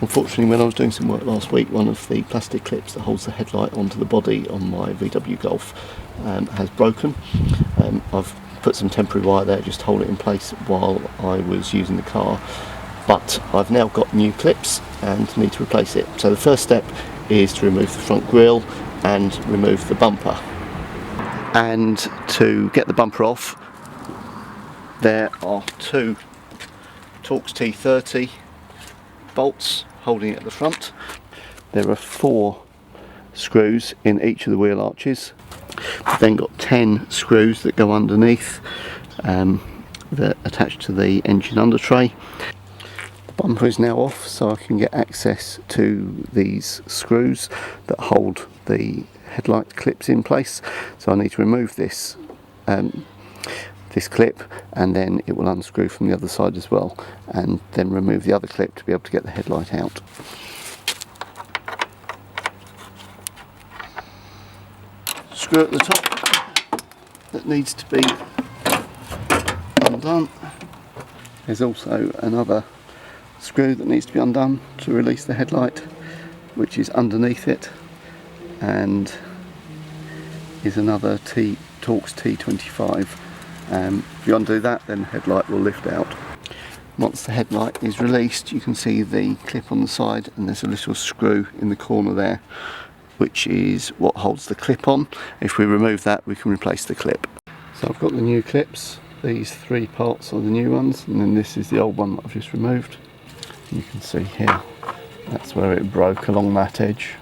Unfortunately, when I was doing some work last week, one of the plastic clips that holds the headlight onto the body on my VW Golf has broken. I've put some temporary wire there just to hold it in place while I was using the car, but I've now got new clips and need to replace it. So the first step is to remove the front grille and remove the bumper. And to get the bumper off, there are two Torx T30 bolts holding it at the front. There are 4 screws in each of the wheel arches. We've then got 10 screws that go underneath that attach to the engine under tray. The bumper is now off, so I can get access to these screws that hold the headlight clips in place. So I need to remove this clip, and then it will unscrew from the other side as well, and then remove the other clip to be able to get the headlight out. Screw at the top that needs to be undone. There's also another screw that needs to be undone to release the headlight, which is underneath it, and is another Torx T25. If you undo that, then the headlight will lift out. Once the headlight is released, you can see the clip on the side, and there's a little screw in the corner there, which is what holds the clip on. If we remove that, we can replace the clip. So I've got the new clips. These 3 parts are the new ones, and then this is the old one that I've just removed. You can see here, that's where it broke along that edge.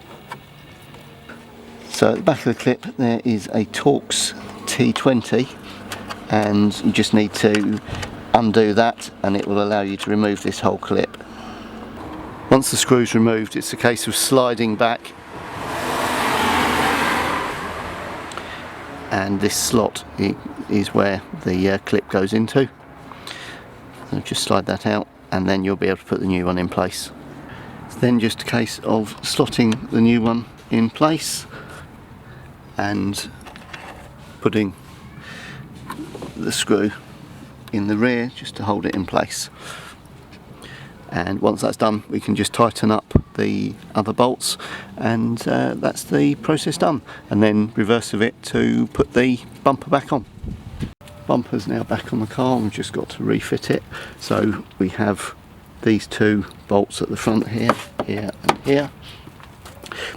So at the back of the clip there is a Torx T20, and you just need to undo that and it will allow you to remove this whole clip. Once the screw's removed, it's a case of sliding back, and this slot is where the clip goes into. So just slide that out and then you'll be able to put the new one in place. It's then just a case of slotting the new one in place and putting the screw in the rear just to hold it in place. And once that's done, we can just tighten up the other bolts, and that's the process done. And then reverse of it to put the bumper back on. Bumper's now back on the car, we've just got to refit it. So we have these 2 bolts at the front here, here and here.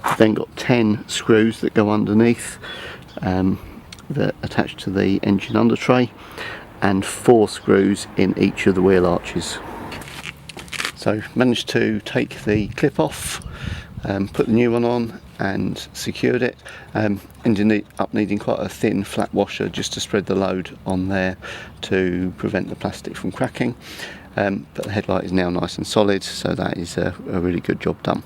We've then got 10 screws that go underneath that attach to the engine under tray, and 4 screws in each of the wheel arches. So managed to take the clip off, put the new one on and secured it. Ended up needing quite a thin flat washer just to spread the load on there to prevent the plastic from cracking. But the headlight is now nice and solid, so that is a really good job done.